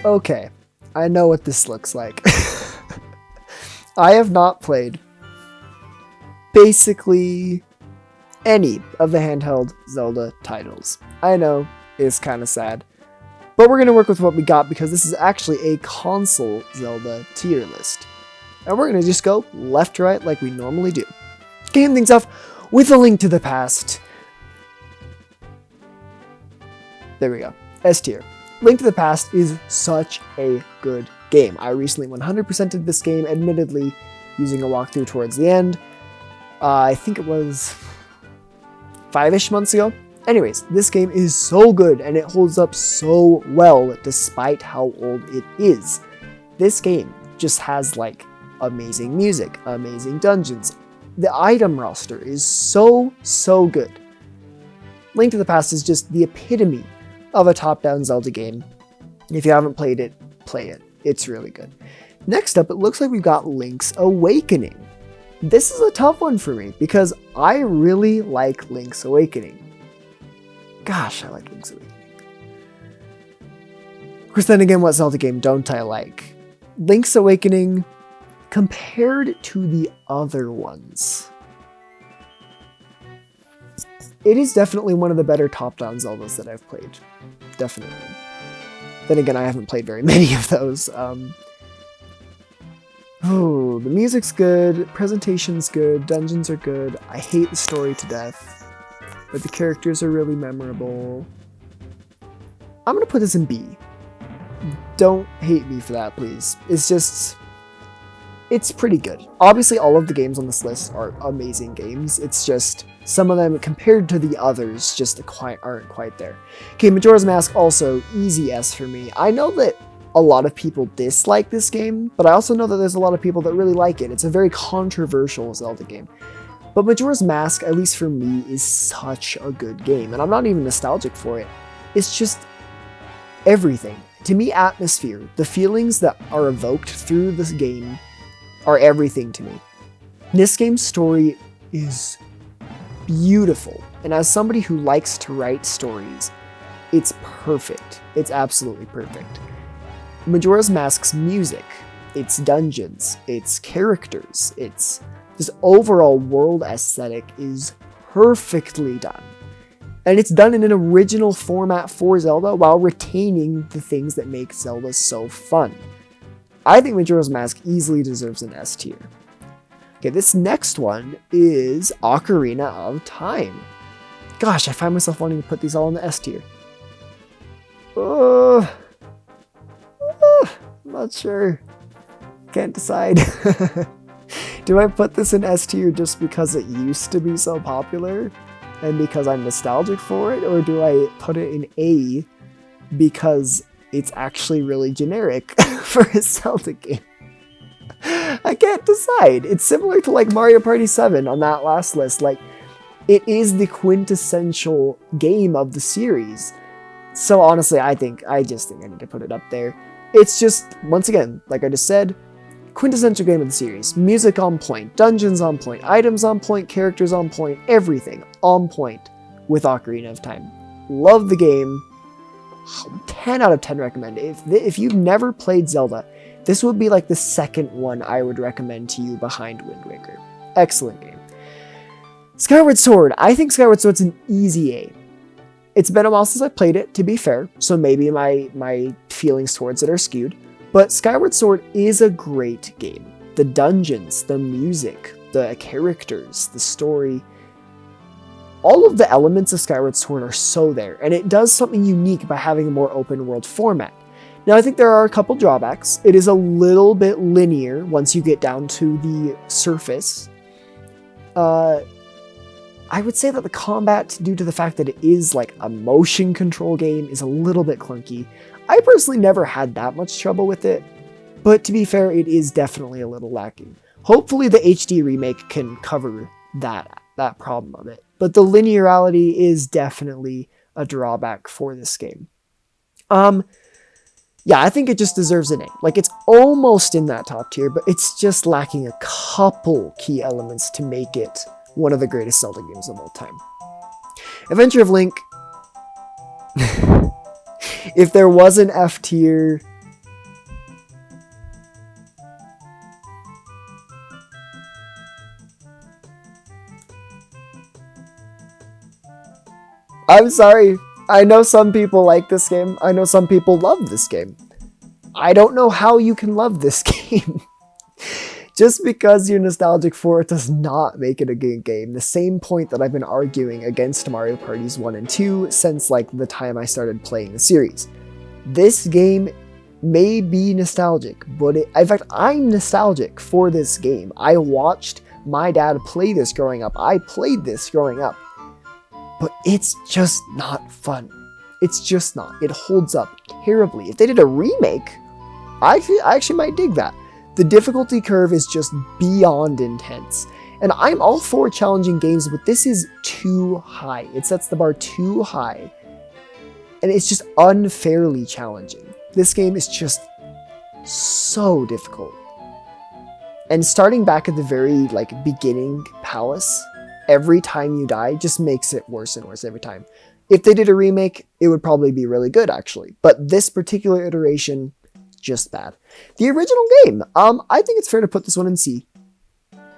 Okay, I know what this looks like. I have not played basically any of the handheld Zelda titles. I know, it's kind of sad. But we're going to work with what we got because this is actually a console Zelda tier list. And we're going to just go left to right like we normally do. Kicking things off with A Link to the Past. There we go. S tier. Link to the Past is such a good game. I recently 100%ed this game, admittedly using a walkthrough towards the end. I think it was 5-ish months ago. Anyways, this game is so good and it holds up so well despite how old it is. This game just has like amazing music, amazing dungeons. The item roster is so good. Link to the Past is just the epitome of a top-down Zelda game. If you haven't played it, play it. It's really good. Next up, it looks like we've got Link's Awakening. This is a tough one for me because I really like Link's Awakening. Gosh, I like Link's Awakening. Of course, then again, what Zelda game don't I like? Link's Awakening, compared to the other ones, it is definitely one of the better top-down Zeldas that I've played. Definitely. Then again, I haven't played very many of those. The music's good, presentation's good, dungeons are good. I hate the story to death, but the characters are really memorable. I'm gonna put this in B. Don't hate me for that, please. It's pretty good. Obviously, all of the games on this list are amazing games. It's just some of them, compared to the others, just aren't quite there. Okay, Majora's Mask, also easy S for me. I know that a lot of people dislike this game, but I also know that there's a lot of people that really like it. It's a very controversial Zelda game. But Majora's Mask, at least for me, is such a good game, and I'm not even nostalgic for it. It's just everything. To me, atmosphere, the feelings that are evoked through this game are everything to me. This game's story is beautiful, and as somebody who likes to write stories, it's perfect. It's absolutely perfect. Majora's Mask's music, its dungeons, its characters, its this overall world aesthetic is perfectly done. And it's done in an original format for Zelda while retaining the things that make Zelda so fun. I think Majora's Mask easily deserves an S tier. Okay, this next one is Ocarina of Time. Gosh, I find myself wanting to put these all in the S tier. I'm not sure. Can't decide. Do I put this in S tier just because it used to be so popular and because I'm nostalgic for it, or do I put it in A because it's actually really generic for a Zelda game? I can't decide. It's similar to like Mario Party 7 on that last list. Like, it is the quintessential game of the series. So honestly, I just think I need to put it up there. It's just, once again, like I just said, quintessential game of the series. Music on point, dungeons on point, items on point, characters on point, everything on point with Ocarina of Time. Love the game. 10 out of 10 recommend. If you've never played Zelda, this would be like the second one I would recommend to you behind Wind Waker. Excellent game. Skyward Sword. I think Skyward Sword's an easy A. It's been a while since I played it, to be fair, so maybe my feelings towards it are skewed. But Skyward Sword is a great game. The dungeons, the music, the characters, the story, all of the elements of Skyward Sword are so there, and it does something unique by having a more open world format. Now, I think there are a couple drawbacks. It is a little bit linear once you get down to the surface. I would say that the combat, due to the fact that it is like a motion control game, is a little bit clunky. I personally never had that much trouble with it, but to be fair, it is definitely a little lacking. Hopefully the HD remake can cover that problem of it, but the linearity is definitely a drawback for this game. Yeah, I think it just deserves a name. Like, it's almost in that top tier, but it's just lacking a couple key elements to make it one of the greatest Zelda games of all time. Adventure of Link. If there was an F tier, I'm sorry. I know some people like this game. I know some people love this game. I don't know how you can love this game. Just because you're nostalgic for it does not make it a good game. The same point that I've been arguing against Mario Parties 1 and 2 since like the time I started playing the series. This game may be nostalgic, but in fact, I'm nostalgic for this game. I watched my dad play this growing up. I played this growing up. But it's just not fun. It's just not. It holds up terribly. If they did a remake, I actually might dig that. The difficulty curve is just beyond intense. And I'm all for challenging games, but this is too high. It sets the bar too high. And it's just unfairly challenging. This game is just so difficult. And starting back at the very beginning palace, every time you die just makes it worse and worse every time. If they did a remake, it would probably be really good actually. But this particular iteration, just bad. The original game, I think it's fair to put this one in C.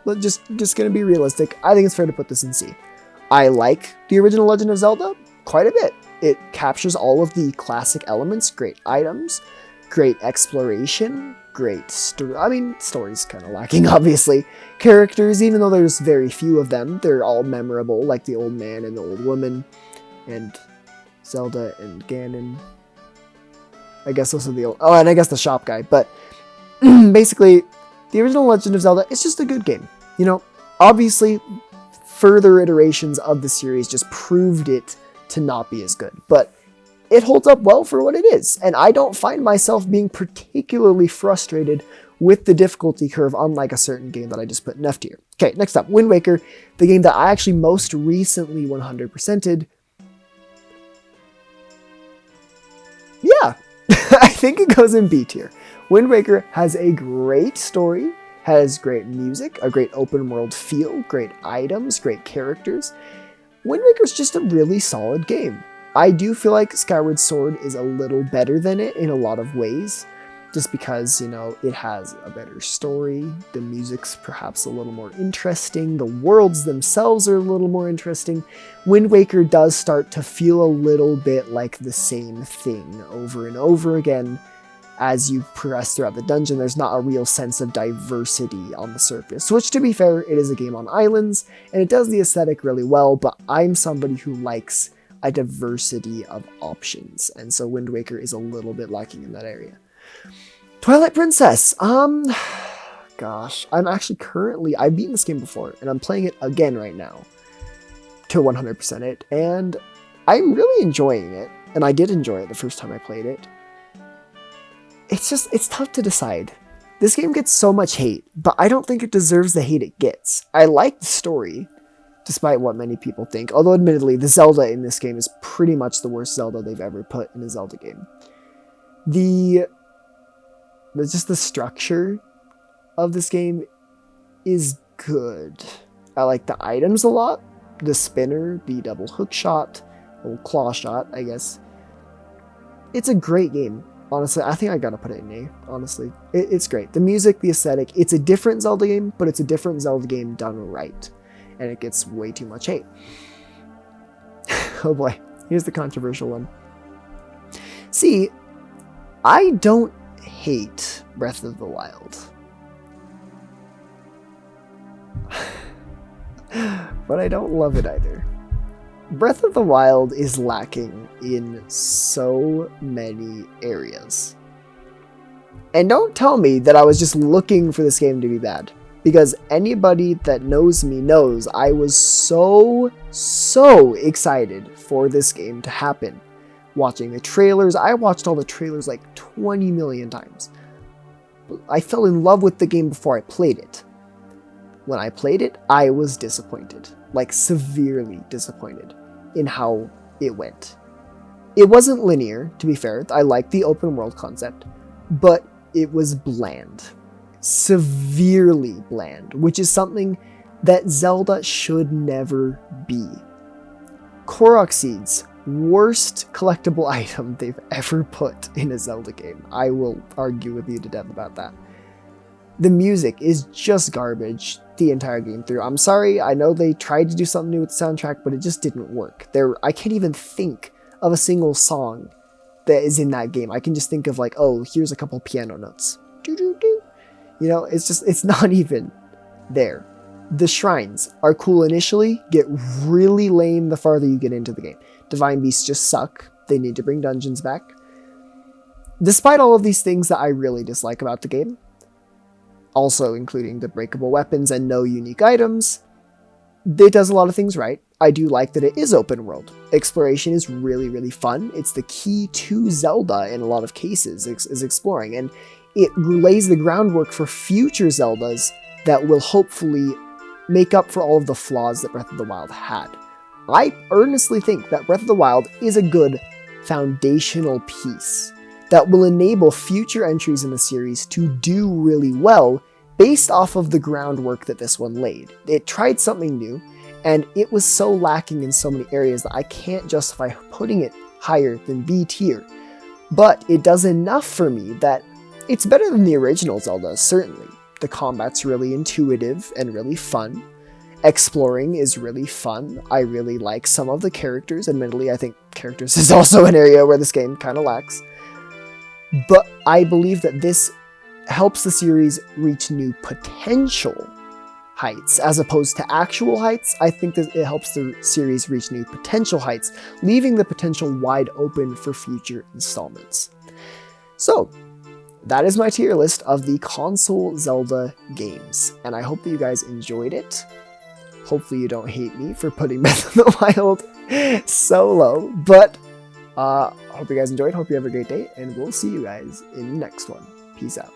But just gonna be realistic, I think it's fair to put this in C. I like the original Legend of Zelda quite a bit. It captures all of the classic elements, great items, great exploration, great story's kind of lacking, obviously. Characters, even though there's very few of them, they're all memorable, like the old man and the old woman, and Zelda and Ganon. I guess those are the old... Oh, and I guess the shop guy, but basically, the original Legend of Zelda is just a good game. You know, obviously, further iterations of the series just proved it to not be as good, but it holds up well for what it is, and I don't find myself being particularly frustrated with the difficulty curve, unlike a certain game that I just put in F tier. Okay, next up, Wind Waker, the game that I actually most recently 100%ed. Yeah, I think it goes in B tier. Wind Waker has a great story, has great music, a great open world feel, great items, great characters. Wind Waker's just a really solid game. I do feel like Skyward Sword is a little better than it in a lot of ways, just because, you know, it has a better story, the music's perhaps a little more interesting, the worlds themselves are a little more interesting. Wind Waker does start to feel a little bit like the same thing over and over again. As you progress throughout the dungeon, there's not a real sense of diversity on the surface, which, to be fair, it is a game on islands, and it does the aesthetic really well, but I'm somebody who likes a diversity of options, and so Wind Waker is a little bit lacking in that area. Twilight Princess, gosh, I've beaten this game before, and I'm playing it again right now to 100% it, and I'm really enjoying it, and I did enjoy it the first time I played it. It's tough to decide. This game gets so much hate, but I don't think it deserves the hate it gets. I like the story, despite what many people think, although admittedly, the Zelda in this game is pretty much the worst Zelda they've ever put in a Zelda game. Just the structure of this game is good. I like the items a lot. The spinner, the double hook shot, or claw shot, I guess. It's a great game. Honestly, I think I gotta put it in A, honestly. It's great. The music, the aesthetic, it's a different Zelda game, but it's a different Zelda game done right. And it gets way too much hate. Oh boy, here's the controversial one. See, I don't hate Breath of the Wild. But I don't love it either. Breath of the Wild is lacking in so many areas. And don't tell me that I was just looking for this game to be bad. Because anybody that knows me knows I was so excited for this game to happen. Watching the trailers, I watched all the trailers like 20 million times. I fell in love with the game before I played it. When I played it, I was disappointed. Like, severely disappointed in how it went. It wasn't linear, to be fair. I liked the open world concept, but it was bland. Severely bland, which is something that Zelda should never be. Korok Seeds, worst collectible item they've ever put in a Zelda game. I will argue with you to death about that. The music is just garbage the entire game through. I'm sorry, I know they tried to do something new with the soundtrack, but it just didn't work. I can't even think of a single song that is in that game. I can just think of like, oh, here's a couple piano notes. Doo-doo-doo. You know, it's not even there. The shrines are cool initially, get really lame the farther you get into the game. Divine Beasts just suck. They need to bring dungeons back. Despite all of these things that I really dislike about the game, also including the breakable weapons and no unique items, it does a lot of things right. I do like that it is open world. Exploration is really, really fun. It's the key to Zelda in a lot of cases, is exploring, and it lays the groundwork for future Zeldas that will hopefully make up for all of the flaws that Breath of the Wild had. I earnestly think that Breath of the Wild is a good foundational piece that will enable future entries in the series to do really well based off of the groundwork that this one laid. It tried something new, and it was so lacking in so many areas that I can't justify putting it higher than B tier. But it does enough for me that it's better than the original Zelda, certainly. The combat's really intuitive and really fun. Exploring is really fun. I really like some of the characters. Admittedly, I think characters is also an area where this game kind of lacks. But I believe that this helps the series reach new potential heights as opposed to actual heights. I think that it helps the series reach new potential heights, leaving the potential wide open for future installments. So, that is my tier list of the console Zelda games, and I hope that you guys enjoyed it. Hopefully you don't hate me for putting Breath of the Wild so low, but hope you guys enjoyed, hope you have a great day, and we'll see you guys in the next one. Peace out.